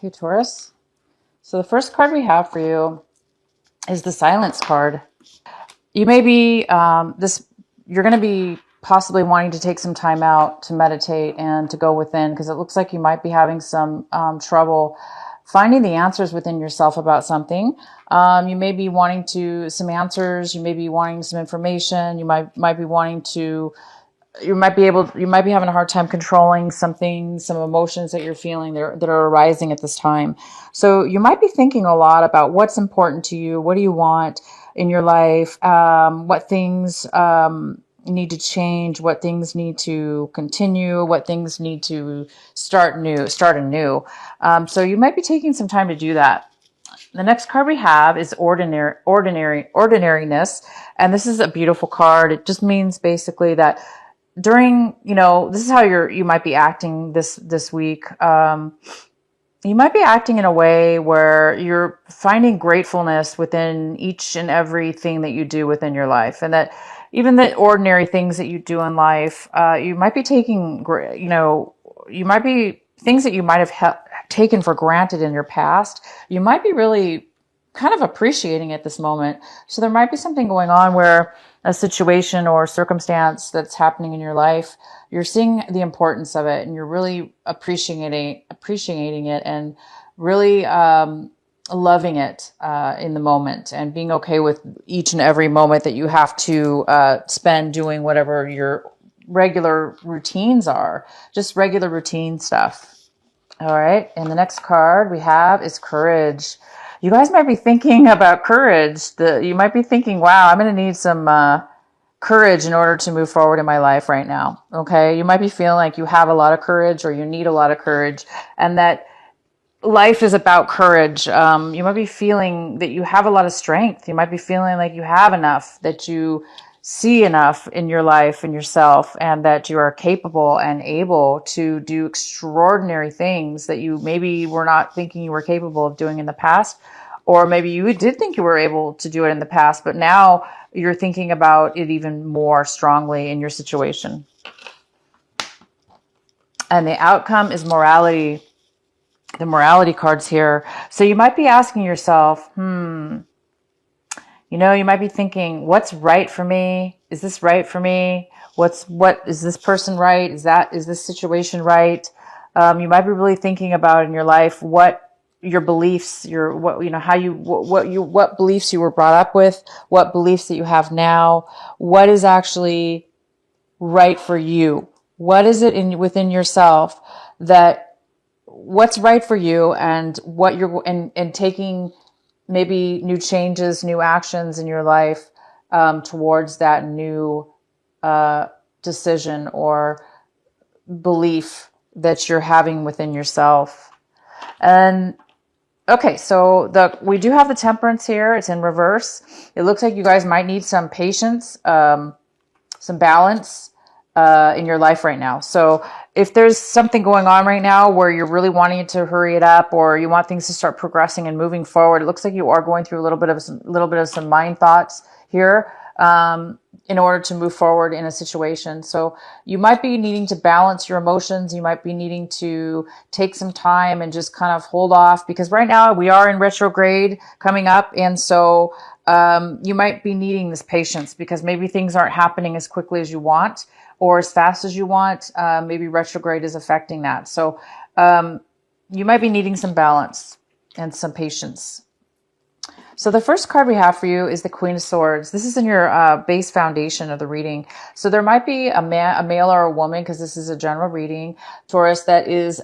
Okay, Taurus. So the first card we have for you is the Silence card. You may be you're going to be possibly wanting to take some time out to meditate and to go within, because it looks like you might be having some trouble finding the answers within yourself about something. You may be wanting some answers. You may be wanting some information. You might be wanting to. You might be having a hard time controlling some emotions that you're feeling that are arising at this time. So you might be thinking a lot about what's important to you. What do you want in your life? What things need to change? What things need to continue? What things need to start anew? So you might be taking some time to do that. The next card we have is ordinariness. And this is a beautiful card. It just means basically that during, this is how you might be acting this week. You might be acting in a way where you're finding gratefulness within each and everything that you do within your life, and that even the ordinary things that you do in life, you might be taking, you might be things that you might have taken for granted in your past. You might be really kind of appreciating at this moment. So there might be something going on where a situation or circumstance that's happening in your life, you're seeing the importance of it and you're really appreciating it and really loving it in the moment, and being okay with each and every moment that you have to spend doing whatever your regular routines are, just regular routine stuff. All right. And the next card we have is Courage. You guys might be thinking about courage. You might be thinking, wow, I'm going to need some courage in order to move forward in my life right now. Okay. You might be feeling like you have a lot of courage, or you need a lot of courage, and that life is about courage. You might be feeling that you have a lot of strength. You might be feeling like you have enough, that you see enough in your life and yourself, and that you are capable and able to do extraordinary things that you maybe were not thinking you were capable of doing in the past, or maybe you did think you were able to do it in the past, but now you're thinking about it even more strongly in your situation. And the outcome is morality. The morality cards here. So you might be asking yourself, you might be thinking, what's right for me? Is this right for me? What is this person right? Is this situation right? You might be really thinking about in your life what your beliefs, what beliefs you were brought up with, what beliefs that you have now, what is actually right for you? What is it within yourself what's right for you, and what and taking maybe new changes, new actions in your life towards that new decision or belief that you're having within yourself. And okay, so we do have the Temperance here. It's in reverse. It looks like you guys might need some patience, some balance in your life right now. So if there's something going on right now where you're really wanting to hurry it up, or you want things to start progressing and moving forward, it looks like you are going through a little bit of some mind thoughts here in order to move forward in a situation. So you might be needing to balance your emotions. You might be needing to take some time and just kind of hold off, because right now we are in retrograde coming up. And so you might be needing this patience, because maybe things aren't happening as quickly as you want or as fast as you want. Maybe retrograde is affecting that. So you might be needing some balance and some patience. So the first card we have for you is the Queen of Swords. This is in your base foundation of the reading. So there might be a male or a woman, because this is a general reading, Taurus, that is,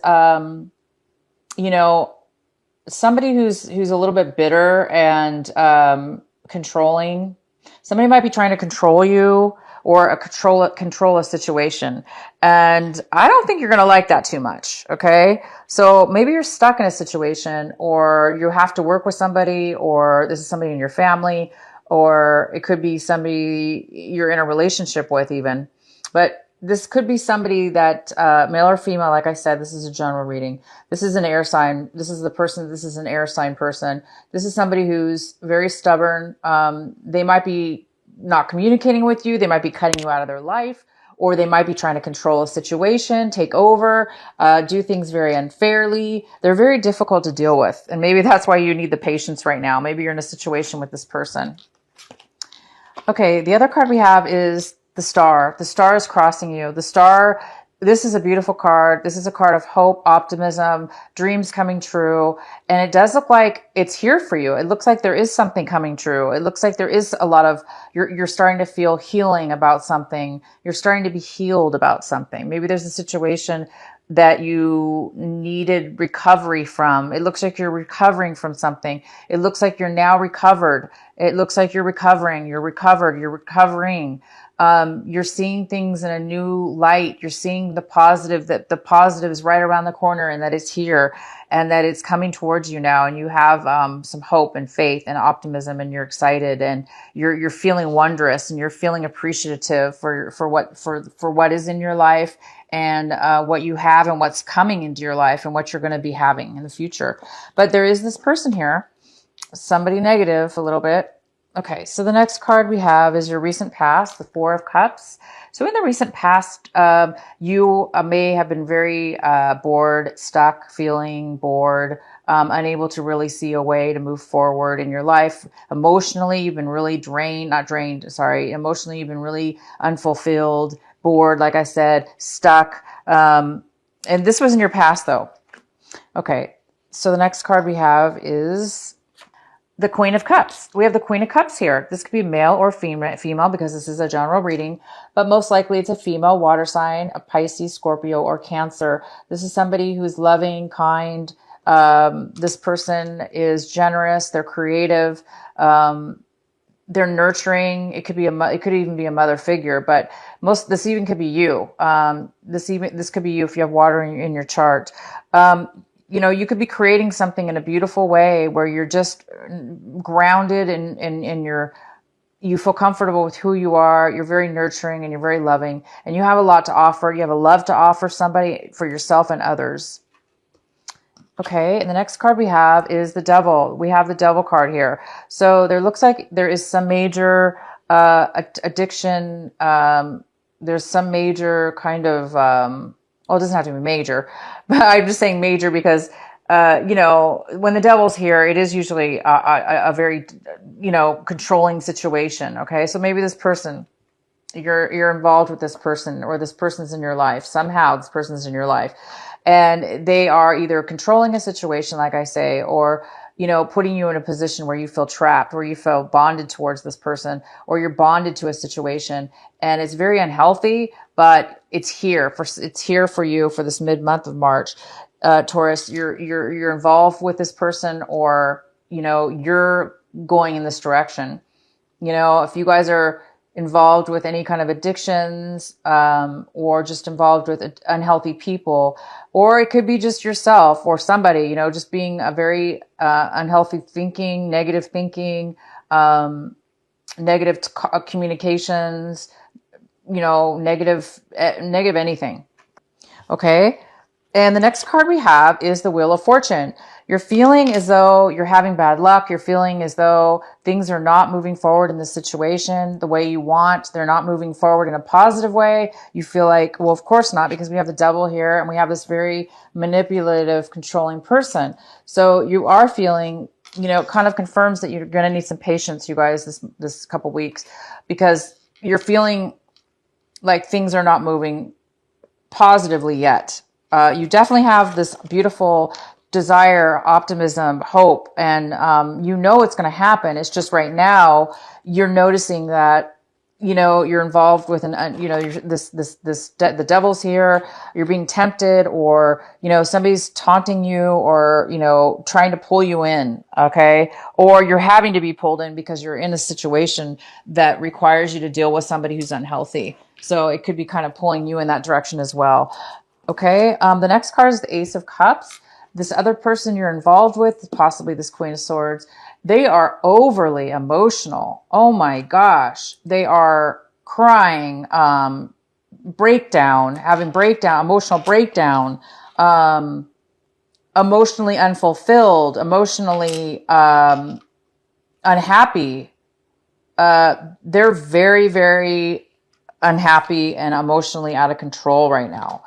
somebody who's a little bit bitter and controlling. Somebody might be trying to control you, or control a situation. And I don't think you're going to like that too much. Okay. So maybe you're stuck in a situation, or you have to work with somebody, or this is somebody in your family, or it could be somebody you're in a relationship with even. But this could be somebody that, male or female, like I said, this is a general reading. This is an air sign. This is an air sign person. This is somebody who's very stubborn. They might be not communicating with you. They might be cutting you out of their life, or they might be trying to control a situation, take over, do things very unfairly. They're very difficult to deal with. And maybe that's why you need the patience right now. Maybe you're in a situation with this person. Okay, the other card we have is the star. The star is crossing you. The star, this is a beautiful card. This is a card of hope, optimism, dreams coming true. And it does look like it's here for you. It looks like there is something coming true. It looks like there is a lot of, you're starting to feel healing about something. You're starting to be healed about something. Maybe there's a situation that you needed recovery from. It looks like you're recovering from something. It looks like you're now recovered. It looks like you're recovering. You're recovered. You're recovering. You're seeing things in a new light. You're seeing the positive, that the positive is right around the corner and that it's here and that it's coming towards you now. And you have some hope and faith and optimism, and you're excited and you're feeling wondrous and you're feeling appreciative for what is in your life and what you have and what's coming into your life and what you're going to be having in the future. But there is this person here, somebody negative a little bit. Okay, so the next card we have is your recent past, the Four of Cups. So in the recent past, you may have been very bored, stuck, feeling bored, unable to really see a way to move forward in your life. Emotionally, you've been really emotionally, you've been really unfulfilled, bored, like I said, stuck. And this was in your past though. Okay, so the next card we have is the Queen of Cups. We have the Queen of Cups here. This could be male or female because this is a general reading, but most likely it's a female water sign, a Pisces, Scorpio, or Cancer. This is somebody who's loving, kind. This person is generous. They're creative. They're nurturing. It could even be a mother figure, but this even could be you. This could be you if you have water in your chart. You could be creating something in a beautiful way where you're just grounded and you feel comfortable with who you are. You're very nurturing and you're very loving and you have a lot to offer. You have a love to offer somebody, for yourself and others. Okay, and the next card we have is the Devil. We have the Devil card here. So there looks like there is some major addiction. There's some major kind of, well, it doesn't have to be major, but I'm just saying major because, when the devil's here, it is usually a very, controlling situation. Okay, so maybe this person, you're involved with this person, or this person's in your life. Somehow this person's in your life. And they are either controlling a situation, like I say, or, putting you in a position where you feel trapped, where you feel bonded towards this person, or you're bonded to a situation. And it's very unhealthy, but it's here for you for this mid-month of March. Taurus, you're involved with this person, or, you're going in this direction. If you guys are involved with any kind of addictions, or just involved with unhealthy people, or it could be just yourself or somebody, just being a very unhealthy thinking, negative communications, negative anything. Okay. And the next card we have is the Wheel of Fortune. You're feeling as though you're having bad luck. You're feeling as though things are not moving forward in this situation the way you want. They're not moving forward in a positive way. You feel like, well, of course not, because we have the Devil here and we have this very manipulative, controlling person. So you are feeling, it kind of confirms that you're going to need some patience, you guys, this couple weeks, because you're feeling like things are not moving positively yet. You definitely have this beautiful desire, optimism, hope, and it's going to happen. It's just right now you're noticing that you're involved with the devil's here. You're being tempted, or somebody's taunting you, or trying to pull you in. Okay, or you're having to be pulled in because you're in a situation that requires you to deal with somebody who's unhealthy. So it could be kind of pulling you in that direction as well. Okay, the next card is the Ace of Cups. This other person you're involved with, possibly this Queen of Swords, they are overly emotional. Oh my gosh. They are crying, having emotional breakdown, emotionally unfulfilled, emotionally unhappy. They're very, very unhappy and emotionally out of control right now.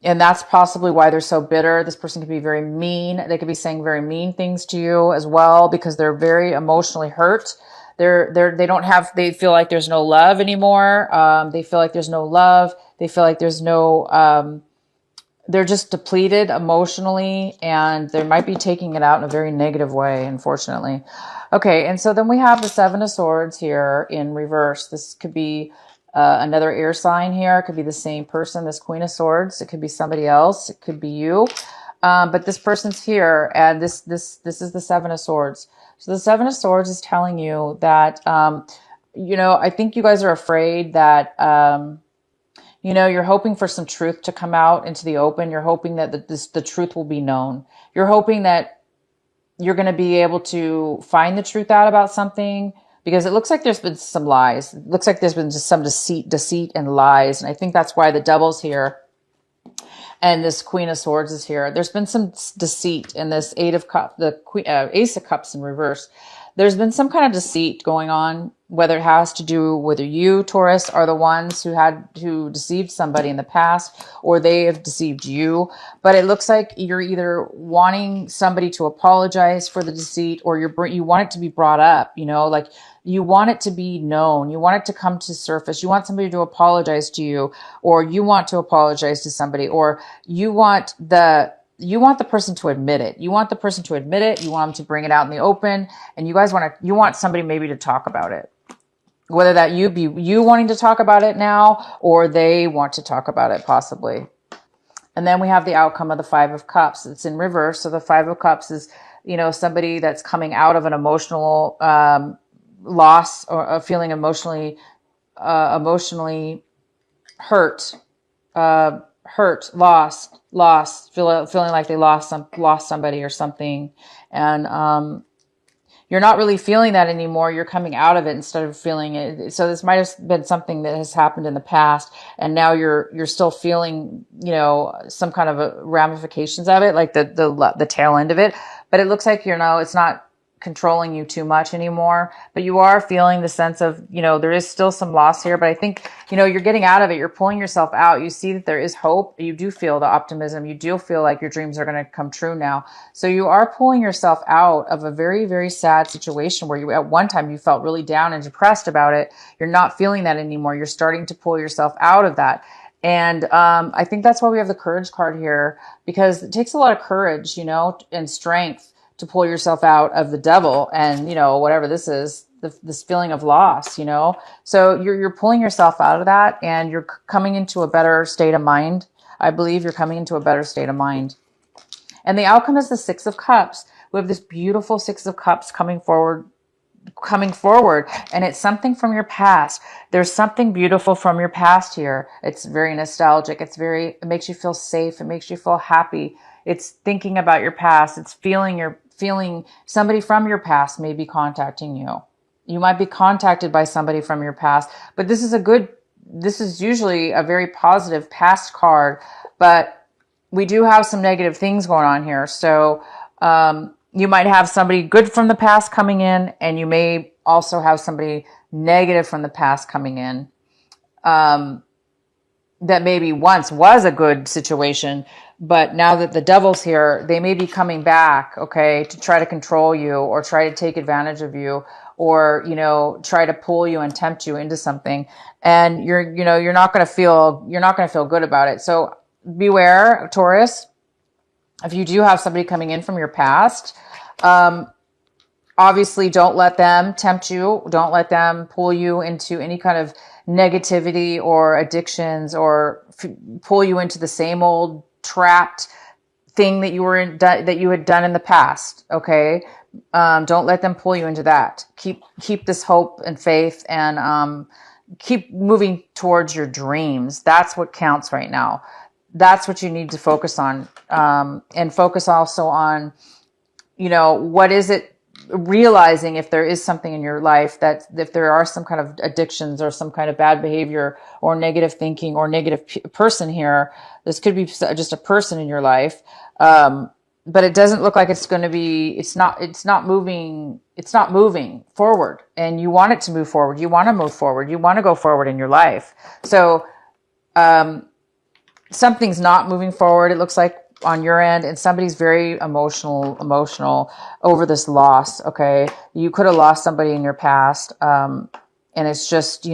And that's possibly why they're so bitter. This person could be very mean. They could be saying very mean things to you as well, because they're very emotionally hurt. They feel like there's no love anymore. They feel like there's no love. They feel like there's no, they're just depleted emotionally, and they might be taking it out in a very negative way, unfortunately. Okay, and so then we have the Seven of Swords here in reverse. This could be another air sign here. It could be the same person, this Queen of Swords. It could be somebody else. It could be you. But this person's here, and this is the Seven of Swords. So the Seven of Swords is telling you that, I think you guys are afraid that, you're hoping for some truth to come out into the open. You're hoping that the truth will be known. You're hoping that you're going to be able to find the truth out about something, because it looks like there's been some lies. It looks like there's been just some deceit and lies. And I think that's why the Devil's here and this Queen of Swords is here. There's been some deceit in this Ace of Cups in reverse. There's been some kind of deceit going on, whether it has to do whether you, Taurus, are the ones who deceived somebody in the past, or they have deceived you. But it looks like you're either wanting somebody to apologize for the deceit, or you want it to be brought up, like you want it to be known. You want it to come to surface. You want somebody to apologize to you, or you want to apologize to somebody, or you want the person to admit it. You want the person to admit it. You want them to bring it out in the open, and you want somebody maybe to talk about it. Whether that you wanting to talk about it now, or they want to talk about it possibly. And then we have the outcome of the Five of Cups. It's in reverse. So the Five of Cups is, somebody that's coming out of an emotional loss, or feeling emotionally hurt, lost, feeling like they lost somebody or something. And, you're not really feeling that anymore. You're coming out of it instead of feeling it. So this might have been something that has happened in the past, and now you're still feeling, some kind of ramifications of it, like the tail end of it. But it looks like, it's not controlling you too much anymore, but you are feeling the sense of, there is still some loss here, but I think, you're getting out of it. You're pulling yourself out. You see that there is hope. You do feel the optimism. You do feel like your dreams are going to come true now. So you are pulling yourself out of a very, very sad situation where at one time you felt really down and depressed about it. You're not feeling that anymore. You're starting to pull yourself out of that. And I think that's why we have the Courage card here, because it takes a lot of courage, and strength to pull yourself out of the Devil and, whatever this is, this feeling of loss, So you're pulling yourself out of that, and you're coming into a better state of mind. I believe you're coming into a better state of mind. And the outcome is the Six of Cups. We have this beautiful Six of Cups coming forward, and it's something from your past. There's something beautiful from your past here. It's very nostalgic. It makes you feel safe. It makes you feel happy. It's thinking about your past. It's feeling somebody from your past may be contacting you. You might be contacted by somebody from your past, but this is usually a very positive past card, but we do have some negative things going on here. So, you might have somebody good from the past coming in, and you may also have somebody negative from the past coming in. That maybe once was a good situation, but now that the Devil's here, they may be coming back, okay, to try to control you, or try to take advantage of you, or, try to pull you and tempt you into something. And you're not going to feel good about it. So beware, Taurus. If you do have somebody coming in from your past, obviously don't let them tempt you. Don't let them pull you into any kind of negativity or addictions, or pull you into the same old trapped thing that you had done in the past. Okay. Don't let them pull you into that. Keep this hope and faith, and, keep moving towards your dreams. That's what counts right now. That's what you need to focus on. And focus also on, what is it, realizing if there is something in your life, that if there are some kind of addictions or some kind of bad behavior or negative thinking or negative person here, this could be just a person in your life. but it doesn't look like it's going to be, it's not moving forward, and you want it to move forward. You want to move forward. You want to go forward in your life. So, something's not moving forward. It looks like on your end, and somebody's very emotional over this loss. Okay. You could have lost somebody in your past. And it's just,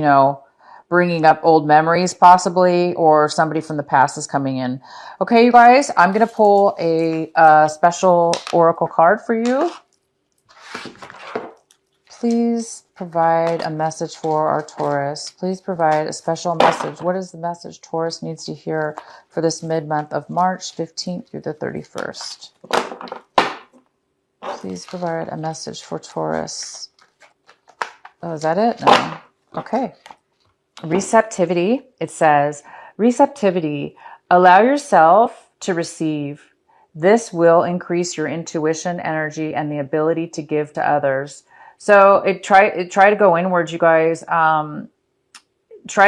bringing up old memories possibly, or somebody from the past is coming in. Okay, you guys, I'm going to pull a special oracle card for you. Please provide a message for our Taurus. Please provide a special message. What is the message Taurus needs to hear for this mid-month of March 15th through the 31st? Please provide a message for Taurus. Oh, is that it? No. Okay. Receptivity. It says, receptivity. Allow yourself to receive. This will increase your intuition, energy, and the ability to give to others. So try to go inwards, you guys. Try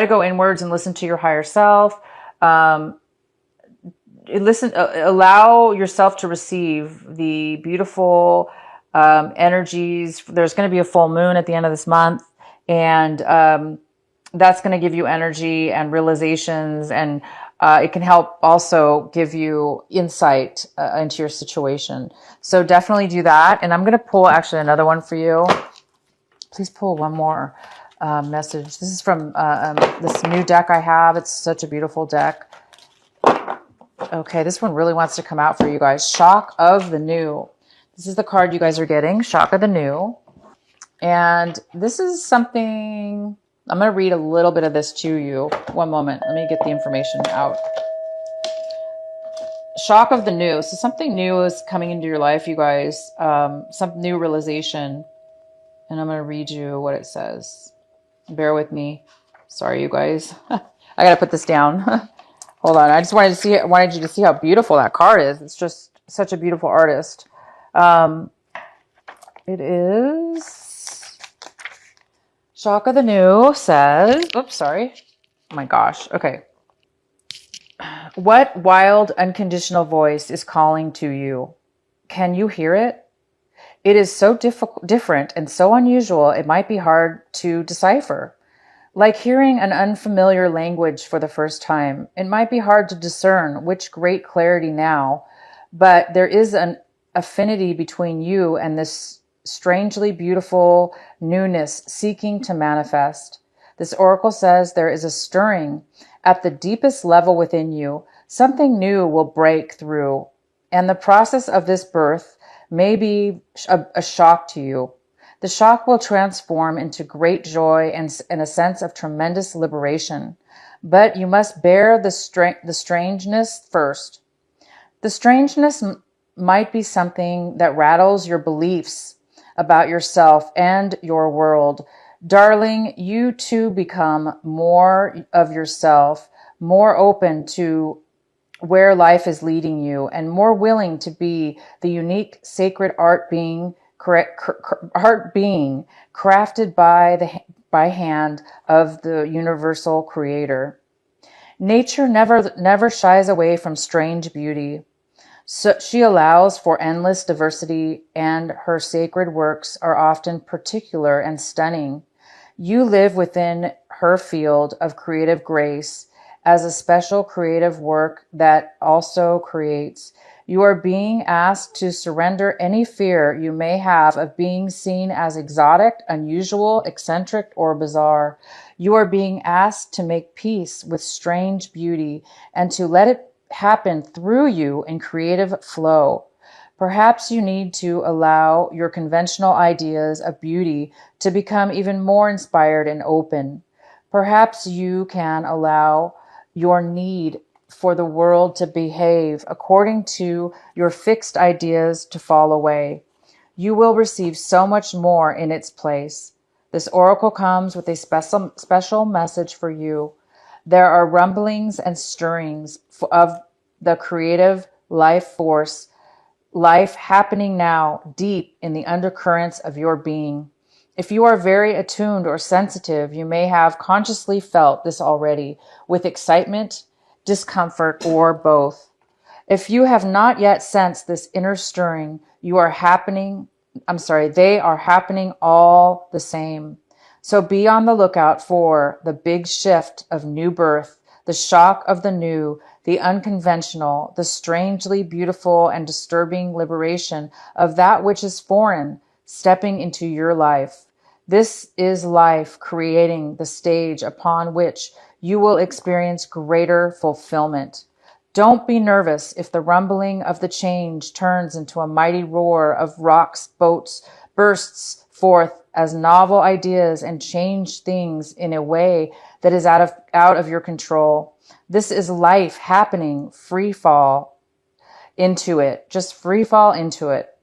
to go inwards and listen to your higher self. Allow yourself to receive the beautiful energies. There's going to be a full moon at the end of this month, and that's going to give you energy and realizations, and it can help also give you insight into your situation. So definitely do that. And I'm going to pull actually another one for you. Please pull one more message. This is from this new deck I have. It's such a beautiful deck. Okay, this one really wants to come out for you guys. Shock of the New. This is the card you guys are getting, Shock of the New. And this is something, I'm going to read a little bit of this to you. One moment, let me get the information out. Shock of the New. So something new is coming into your life, you guys. Some new realization. And I'm going to read you what it says. Bear with me. Sorry, you guys. I got to put this down. Hold on. I just wanted you to see how beautiful that card is. It's just such a beautiful artist. It is Shock of the New says, oops, sorry. Oh my gosh. Okay. What wild, unconditional voice is calling to you? Can you hear it? It is so different and so unusual, it might be hard to decipher. Like hearing an unfamiliar language for the first time, it might be hard to discern which great clarity now, but there is an affinity between you and this strangely beautiful newness seeking to manifest. This oracle says there is a stirring at the deepest level within you. Something new will break through, and the process of this birth may be a shock to you. The shock will transform into great joy and a sense of tremendous liberation. But you must bear the strangeness first. The strangeness might be something that rattles your beliefs about yourself and your world. Darling, you too become more of yourself, more open to where life is leading you, and more willing to be the unique sacred art being crafted by hand of the universal creator. Nature never shies away from strange beauty. So she allows for endless diversity, and her sacred works are often particular and stunning. You live within her field of creative grace as a special creative work that also creates. You are being asked to surrender any fear you may have of being seen as exotic, unusual, eccentric, or bizarre. You are being asked to make peace with strange beauty and to let it happen through you in creative flow. Perhaps you need to allow your conventional ideas of beauty to become even more inspired and open. Perhaps you can allow your need for the world to behave according to your fixed ideas to fall away. You will receive so much more in its place. This oracle comes with a special message for you. There are rumblings and stirrings of the creative life force, life happening now deep in the undercurrents of your being. If you are very attuned or sensitive, you may have consciously felt this already with excitement, discomfort, or both. If you have not yet sensed this inner stirring, they are happening all the same. So be on the lookout for the big shift of new birth, the shock of the new, the unconventional, the strangely beautiful and disturbing liberation of that which is foreign, stepping into your life. This is life creating the stage upon which you will experience greater fulfillment. Don't be nervous if the rumbling of the change turns into a mighty roar of rocks, boats, bursts forth as novel ideas and change things in a way that is out of your control. This is life happening. Free fall into it. Just free fall into it.